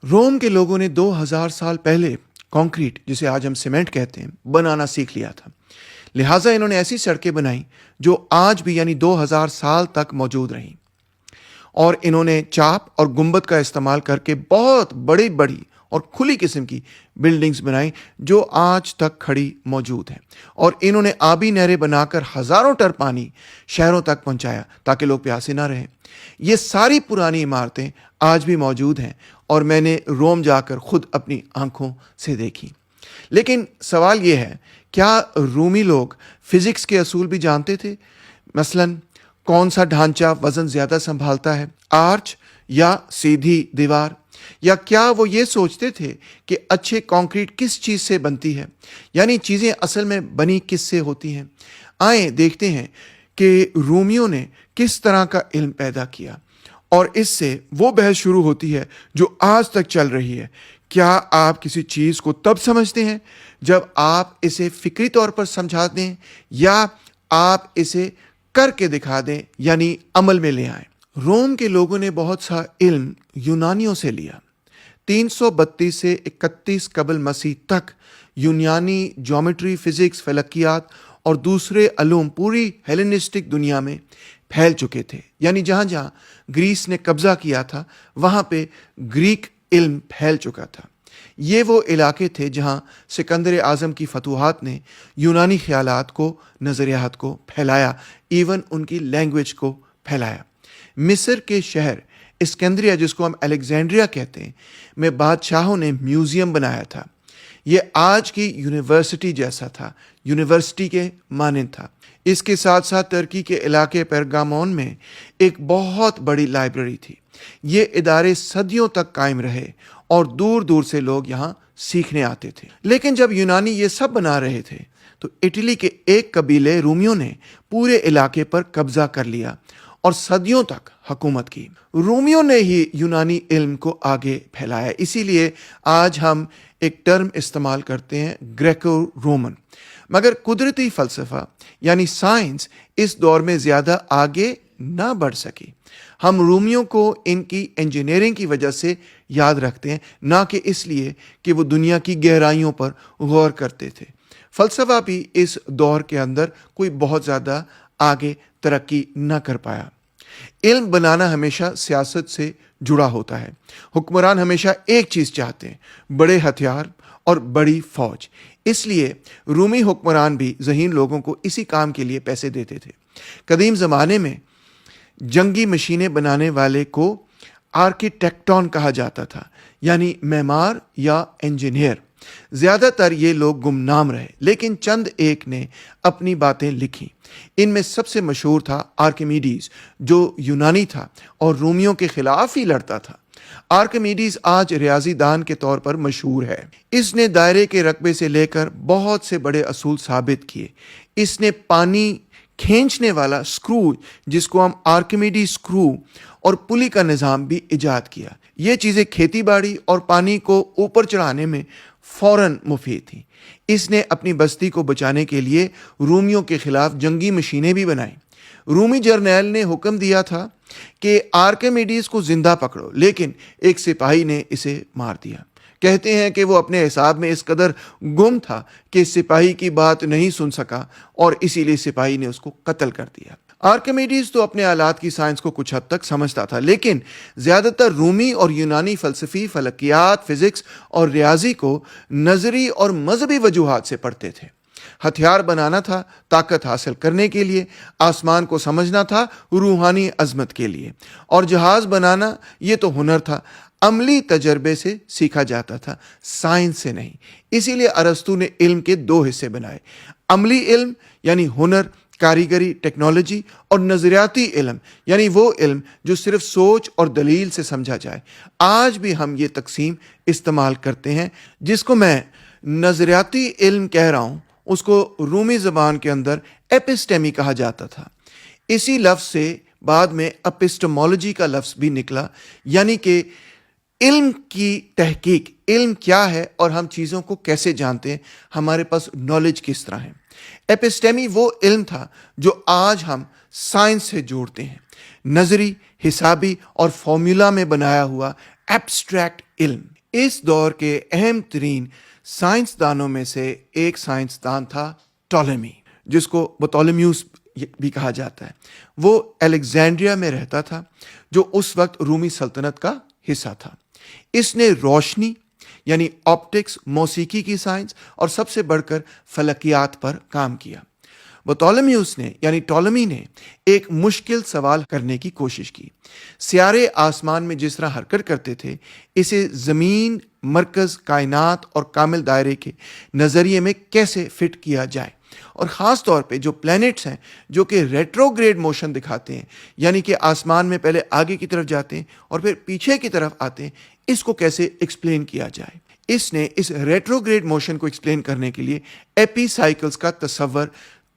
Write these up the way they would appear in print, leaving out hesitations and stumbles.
روم کے لوگوں نے 2000 سال پہلے کانکریٹ، جسے آج ہم سیمنٹ کہتے ہیں، بنانا سیکھ لیا تھا۔ لہٰذا انہوں نے ایسی سڑکیں بنائیں جو آج بھی یعنی 2000 سال تک موجود رہیں، اور انہوں نے چاپ اور گنبد کا استعمال کر کے بہت بڑی بڑی اور کھلی قسم کی بلڈنگز بنائیں جو آج تک کھڑی موجود ہیں، اور انہوں نے آبی نہریں بنا کر ہزاروں ٹن پانی شہروں تک پہنچایا تاکہ لوگ پیاسے نہ رہیں۔ یہ ساری پرانی عمارتیں آج بھی موجود ہیں اور میں نے روم جا کر خود اپنی آنکھوں سے دیکھی۔ لیکن سوال یہ ہے، کیا رومی لوگ فزکس کے اصول بھی جانتے تھے؟ مثلاً کون سا ڈھانچہ وزن زیادہ سنبھالتا ہے، آرچ یا سیدھی دیوار؟ یا کیا وہ یہ سوچتے تھے کہ اچھے کانکریٹ کس چیز سے بنتی ہے، یعنی چیزیں اصل میں بنی کس سے ہوتی ہیں؟ آئیں دیکھتے ہیں کہ رومیوں نے کس طرح کا علم پیدا کیا، اور اس سے وہ بحث شروع ہوتی ہے جو آج تک چل رہی ہے۔ کیا آپ کسی چیز کو تب سمجھتے ہیں جب آپ اسے فکری طور پر سمجھا دیں، یا آپ اسے کر کے دکھا دیں، یعنی عمل میں لے آئیں؟ روم کے لوگوں نے بہت سا علم یونانیوں سے لیا۔ 332 سے 31 قبل مسیح تک یونانی جیومیٹری، فزکس، فلکیات اور دوسرے علوم پوری ہیلینسٹک دنیا میں پھیل چکے تھے، یعنی جہاں جہاں گریس نے قبضہ کیا تھا وہاں پہ گریک علم پھیل چکا تھا۔ یہ وہ علاقے تھے جہاں سکندر اعظم کی فتوحات نے یونانی خیالات کو، نظریات کو پھیلایا، ایون ان کی لینگویج کو پھیلایا۔ مصر کے شہر اسکندریہ، جس کو ہم الیگزینڈریا کہتے ہیں، میں بادشاہوں نے میوزیم بنایا تھا۔ یہ آج کی یونیورسٹی جیسا تھا، یونیورسٹی کے مانند تھا۔ اس کے ساتھ ساتھ ترکی کے علاقے پیرگامون میں ایک بہت بڑی لائبریری تھی۔ یہ ادارے صدیوں تک قائم رہے اور دور دور سے لوگ یہاں سیکھنے آتے تھے۔ لیکن جب یونانی یہ سب بنا رہے تھے تو اٹلی کے ایک قبیلے رومیوں نے پورے علاقے پر قبضہ کر لیا اور صدیوں تک حکومت کی۔ رومیوں نے ہی یونانی علم کو آگے پھیلایا، اسی لیے آج ہم ایک ٹرم استعمال کرتے ہیں، گریکو رومن۔ مگر قدرتی فلسفہ یعنی سائنس اس دور میں زیادہ آگے نہ بڑھ سکی۔ ہم رومیوں کو ان کی انجینئرنگ کی وجہ سے یاد رکھتے ہیں، نہ کہ اس لیے کہ وہ دنیا کی گہرائیوں پر غور کرتے تھے۔ فلسفہ بھی اس دور کے اندر کوئی بہت زیادہ آگے ترقی نہ کر پایا۔ علم بنانا ہمیشہ سیاست سے جڑا ہوتا ہے۔ حکمران ہمیشہ ایک چیز چاہتے ہیں، بڑے ہتھیار اور بڑی فوج۔ اس لیے رومی حکمران بھی ذہین لوگوں کو اسی کام کے لیے پیسے دیتے تھے۔ قدیم زمانے میں جنگی مشینیں بنانے والے کو آرکیٹیکٹون کہا جاتا تھا، یعنی معمار یا انجینئر۔ زیادہ تر یہ لوگ گمنام رہے، لیکن چند ایک نے اپنی باتیں لکھی۔ ان میں سب سے مشہور تھا آرکیمیڈیز، جو یونانی تھا اور رومیوں کے خلاف ہی لڑتا تھا۔ آرکیمیڈیز آج ریاضی دان کے طور پر مشہور ہے۔ اس نے دائرے کے رقبے سے لے کر بہت سے بڑے اصول ثابت کیے۔ اس نے پانی کھینچنے والا سکرو، جس کو ہم آرکیمیڈی سکرو، اور پلی کا نظام بھی ایجاد کیا۔ یہ چیزیں کھیتی باڑی اور پانی کو اوپر چڑھانے میں فوراً مفید تھیں۔ اس نے اپنی بستی کو بچانے کے لیے رومیوں کے خلاف جنگی مشینیں بھی بنائیں۔ رومی جرنیل نے حکم دیا تھا کہ آرکیمیڈیز کو زندہ پکڑو، لیکن ایک سپاہی نے اسے مار دیا۔ کہتے ہیں کہ وہ اپنے حساب میں اس قدر گم تھا کہ سپاہی کی بات نہیں سن سکا، اور اسی لیے سپاہی نے اس کو قتل کر دیا۔ آرکیمیڈیز تو اپنے آلات کی سائنس کو کچھ حد تک سمجھتا تھا، لیکن زیادہ تر رومی اور یونانی فلسفی، فلکیات، فزکس اور ریاضی کو نظری اور مذہبی وجوہات سے پڑھتے تھے۔ ہتھیار بنانا تھا طاقت حاصل کرنے کے لیے، آسمان کو سمجھنا تھا روحانی عظمت کے لیے، اور جہاز بنانا یہ تو ہنر تھا، عملی تجربے سے سیکھا جاتا تھا، سائنس سے نہیں۔ اسی لیے ارسطو نے علم کے 2 حصے بنائے، عملی علم یعنی ہنر، کاریگری، ٹیکنالوجی، اور نظریاتی علم یعنی وہ علم جو صرف سوچ اور دلیل سے سمجھا جائے۔ آج بھی ہم یہ تقسیم استعمال کرتے ہیں۔ جس کو میں نظریاتی علم کہہ رہا ہوں اس کو رومی زبان کے اندر ایپسٹیمی کہا جاتا تھا۔ اسی لفظ سے بعد میں اپسٹمولوجی کا لفظ بھی نکلا، یعنی کہ علم کی تحقیق، علم کیا ہے اور ہم چیزوں کو کیسے جانتے ہیں، ہمارے پاس نالج کس طرح ہے۔ ایپسٹیمی وہ علم تھا جو آج ہم سائنس سے جوڑتے ہیں۔ نظری، حسابی اور فارمولا میں بنایا ہوا ایبسٹریکٹ علم. اس دور کے اہم ترین سائنسدانوں میں سے ایک سائنسدان تھا ٹولمی، جس کو بطولمیوس بھی کہا جاتا ہے. وہ الیگزینڈریا میں رہتا تھا جو اس وقت رومی سلطنت کا حصہ تھا. اس نے روشنی یعنی آپٹکس، موسیقی کی سائنس اور سب سے بڑھ کر فلکیات پر کام کیا. بطولمیوس نے یعنی ٹولمی نے ایک مشکل سوال کرنے کی کوشش کی. سیارے آسمان میں جس طرح حرکت کرتے تھے، اسے زمین، مرکز کائنات اور کامل دائرے کے نظریے میں کیسے فٹ کیا جائے، اور خاص طور پہ جو پلینٹس ہیں جو کہ ریٹروگریڈ موشن دکھاتے ہیں، یعنی کہ آسمان میں پہلے آگے کی طرف جاتے ہیں اور پھر پیچھے کی طرف آتے ہیں، اس کو کیسے ایکسپلین کیا جائے. اس نے اس ریٹروگریڈ موشن کو ایکسپلین کرنے کے لیے ایپی سائیکلز کا تصور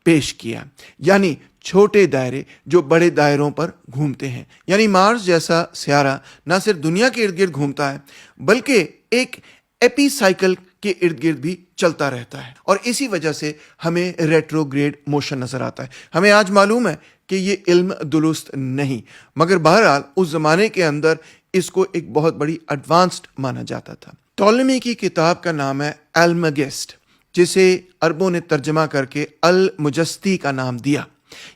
پیش کیا، یعنی چھوٹے دائرے جو بڑے دائروں پر گھومتے ہیں. یعنی مارس جیسا سیارہ نہ صرف دنیا کے ارد گرد گھومتا ہے بلکہ ایک ایپی سائیکل کے ارد گرد بھی چلتا رہتا ہے، اور اسی وجہ سے ہمیں ریٹروگریڈ موشن نظر آتا ہے. ہمیں آج معلوم ہے کہ یہ علم درست نہیں، مگر بہرحال اس زمانے کے اندر اس کو ایک بہت بڑی ایڈوانسڈ مانا جاتا تھا. ٹولمی کی کتاب کا نام ہے المگسٹ، جسے عربوں نے ترجمہ کر کے المجستی کا نام دیا.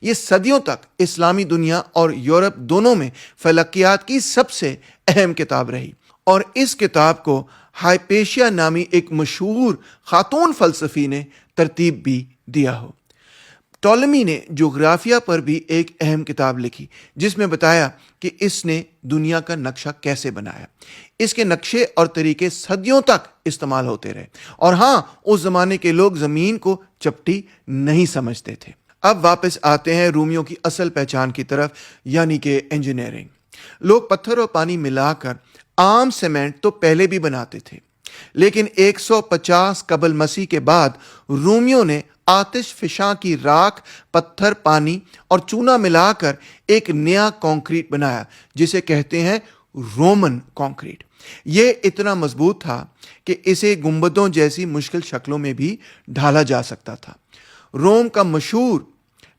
یہ صدیوں تک اسلامی دنیا اور یورپ دونوں میں فلکیات کی سب سے اہم کتاب رہی، اور اس کتاب کو ہائپیشیا نامی ایک مشہور خاتون فلسفی نے ترتیب بھی دیا ہو. ٹولمی نے جغرافیہ پر بھی ایک اہم کتاب لکھی جس میں بتایا کہ اس نے دنیا کا نقشہ کیسے بنایا. اس کے نقشے اور طریقے صدیوں تک استعمال ہوتے رہے، اور ہاں، اس زمانے کے لوگ زمین کو چپٹی نہیں سمجھتے تھے. اب واپس آتے ہیں رومیوں کی اصل پہچان کی طرف، یعنی کہ انجینئرنگ. لوگ پتھر اور پانی ملا کر عام سیمنٹ تو پہلے بھی بناتے تھے، لیکن 150 قبل مسیح کے بعد رومیوں نے آتش فشاں کی راکھ، پتھر، پانی اور چونا ملا کر ایک نیا کانکریٹ بنایا جسے کہتے ہیں رومن کانکریٹ. یہ اتنا مضبوط تھا کہ اسے گنبدوں جیسی مشکل شکلوں میں بھی ڈھالا جا سکتا تھا. روم کا مشہور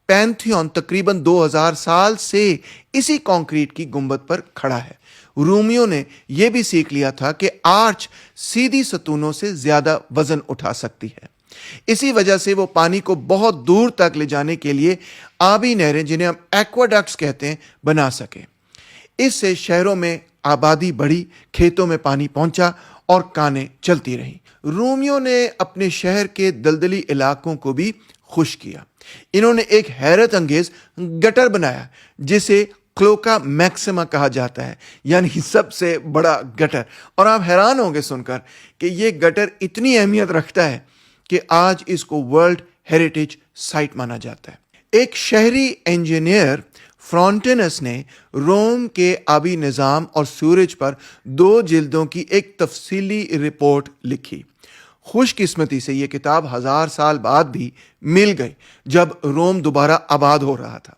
پینتھیون تقریباً 2000 سال سے اسی کانکریٹ کی گنبد پر کھڑا ہے. رومیوں نے یہ بھی سیکھ لیا تھا کہ آرچ سیدھی ستونوں سے زیادہ وزن اٹھا سکتی ہے. اسی وجہ سے وہ پانی کو بہت دور تک لے جانے کے لیے آبی نہریں، جنہیں ہم ایکواڈکٹس کہتے ہیں، بنا سکے. اس سے شہروں میں آبادی بڑھی، کھیتوں میں پانی پہنچا اور کانیں چلتی رہیں. رومیوں نے اپنے شہر کے دلدلی علاقوں کو بھی خشک کیا. انہوں نے ایک حیرت انگیز گٹر بنایا جسے کلوکا میکسیما کہا جاتا ہے، یعنی سب سے بڑا گٹر. اور آپ حیران ہوں گے سن کر کہ یہ گٹر اتنی اہمیت رکھتا ہے کہ آج اس کو ورلڈ ہیریٹیج سائٹ مانا جاتا ہے. ایک شہری انجینئر فرونٹینس نے روم کے آبی نظام اور سورج پر 2 جلدوں کی ایک تفصیلی رپورٹ لکھی. خوش قسمتی سے یہ کتاب 1000 سال بعد بھی مل گئی جب روم دوبارہ آباد ہو رہا تھا.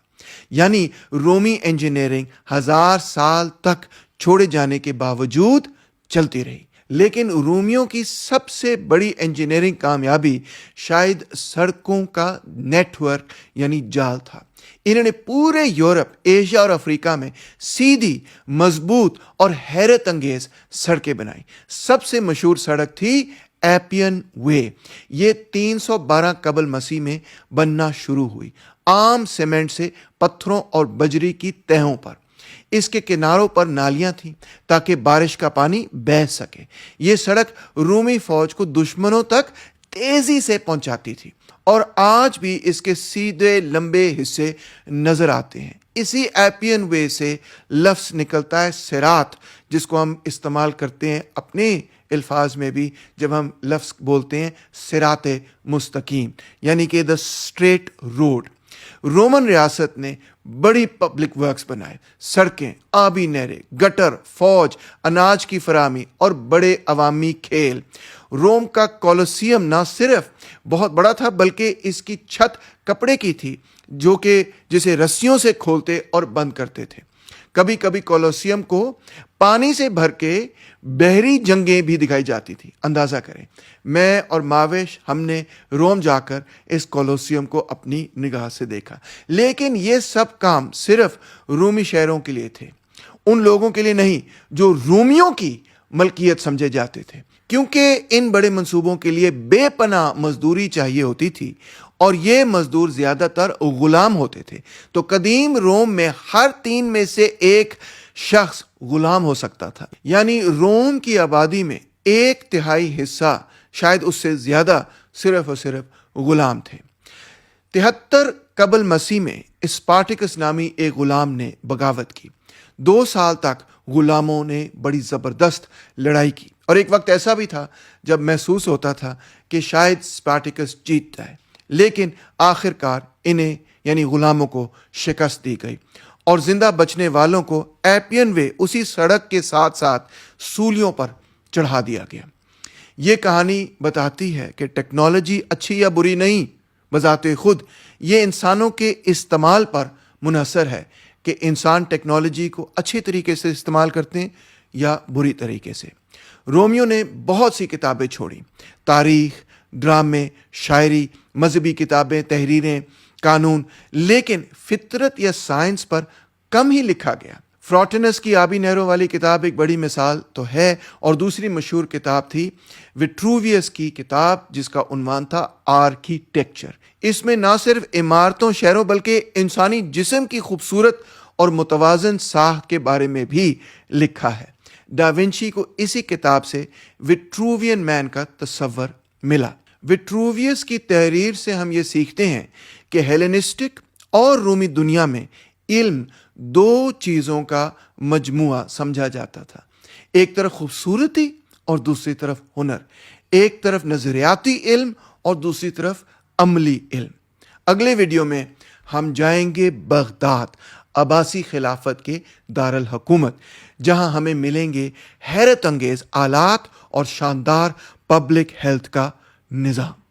یعنی رومی انجینئرنگ 1000 سال تک چھوڑے جانے کے باوجود چلتی رہی. لیکن رومیوں کی سب سے بڑی انجینئرنگ کامیابی شاید سڑکوں کا نیٹ ورک یعنی جال تھا. انہوں نے پورے یورپ، ایشیا اور افریقہ میں سیدھی، مضبوط اور حیرت انگیز سڑکیں بنائیں. سب سے مشہور سڑک تھی ایپین وے. یہ 312 قبل مسیح میں بننا شروع ہوئی، عام سیمنٹ سے پتھروں اور بجری کی تہوں پر. اس کے کناروں پر نالیاں تھیں تاکہ بارش کا پانی بہہ سکے. یہ سڑک رومی فوج کو دشمنوں تک تیزی سے پہنچاتی تھی، اور آج بھی اس کے سیدھے لمبے حصے نظر آتے ہیں. اسی ایپین وے سے لفظ نکلتا ہے سرات، جس کو ہم استعمال کرتے ہیں اپنے الفاظ میں بھی جب ہم لفظ بولتے ہیں سرات مستقیم، یعنی کہ دا اسٹریٹ روڈ. رومن ریاست نے بڑی پبلک ورکس بنائے، سڑکیں، آبی نہریں، گٹر، فوج، اناج کی فراہمی اور بڑے عوامی کھیل. روم کا کولوسیم نہ صرف بہت بڑا تھا بلکہ اس کی چھت کپڑے کی تھی جو کہ جسے رسیوں سے کھولتے اور بند کرتے تھے. کبھی کبھی کولوسیم کو پانی سے بھر کے بحری جنگیں بھی دکھائی جاتی تھی. اندازہ کریں، میں اور ماوش ہم نے روم جا کر اس کولوسیم کو اپنی نگاہ سے دیکھا. لیکن یہ سب کام صرف رومی شہروں کے لیے تھے. ان لوگوں کے لیے نہیں جو رومیوں کی ملکیت سمجھے جاتے تھے، کیونکہ ان بڑے منصوبوں کے لیے بے پناہ مزدوری چاہیے ہوتی تھی اور یہ مزدور زیادہ تر غلام ہوتے تھے۔ تو قدیم روم میں ہر 3 میں سے 1 شخص غلام ہو سکتا تھا، یعنی روم کی آبادی میں 1/3 حصہ، شاید اس سے زیادہ، صرف اور صرف غلام تھے۔ 73 قبل مسیح میں اسپارٹیکس نامی ایک غلام نے بغاوت کی۔ 2 سال تک غلاموں نے بڑی زبردست لڑائی کی، اور ایک وقت ایسا بھی تھا جب محسوس ہوتا تھا کہ شاید اسپارٹیکس جیتتا ہے، لیکن آخر کار انہیں یعنی غلاموں کو شکست دی گئی اور زندہ بچنے والوں کو ایپین وے، اسی سڑک کے ساتھ ساتھ سولیوں پر چڑھا دیا گیا۔ یہ کہانی بتاتی ہے کہ ٹیکنالوجی اچھی یا بری نہیں، بذات خود یہ انسانوں کے استعمال پر منحصر ہے کہ انسان ٹیکنالوجی کو اچھے طریقے سے استعمال کرتے ہیں یا بری طریقے سے۔ رومیو نے بہت سی کتابیں چھوڑی، تاریخ، ڈرامے، شاعری، مذہبی کتابیں، تحریریں، قانون، لیکن فطرت یا سائنس پر کم ہی لکھا گیا۔ فروٹینس کی آبی نہروں والی کتاب ایک بڑی مثال تو ہے، اور دوسری مشہور کتاب تھی وٹروویس کی کتاب، جس کا عنوان تھا آرکیٹیکچر۔ اس میں نہ صرف عمارتوں، شہروں، بلکہ انسانی جسم کی خوبصورت اور متوازن ساخت کے بارے میں بھی لکھا ہے۔ ڈاونچی کو اسی کتاب سے وٹرووین مین کا تصور ملا۔ وٹروویس کی تحریر سے ہم یہ سیکھتے ہیں کہ ہیلینسٹک اور رومی دنیا میں علم 2 چیزوں کا مجموعہ سمجھا جاتا تھا، ایک طرف خوبصورتی اور دوسری طرف ہنر، ایک طرف نظریاتی علم اور دوسری طرف عملی علم۔ اگلے ویڈیو میں ہم جائیں گے بغداد، عباسی خلافت کے دارالحکومت، جہاں ہمیں ملیں گے حیرت انگیز آلات اور شاندار پبلک ہیلتھ کا نظام۔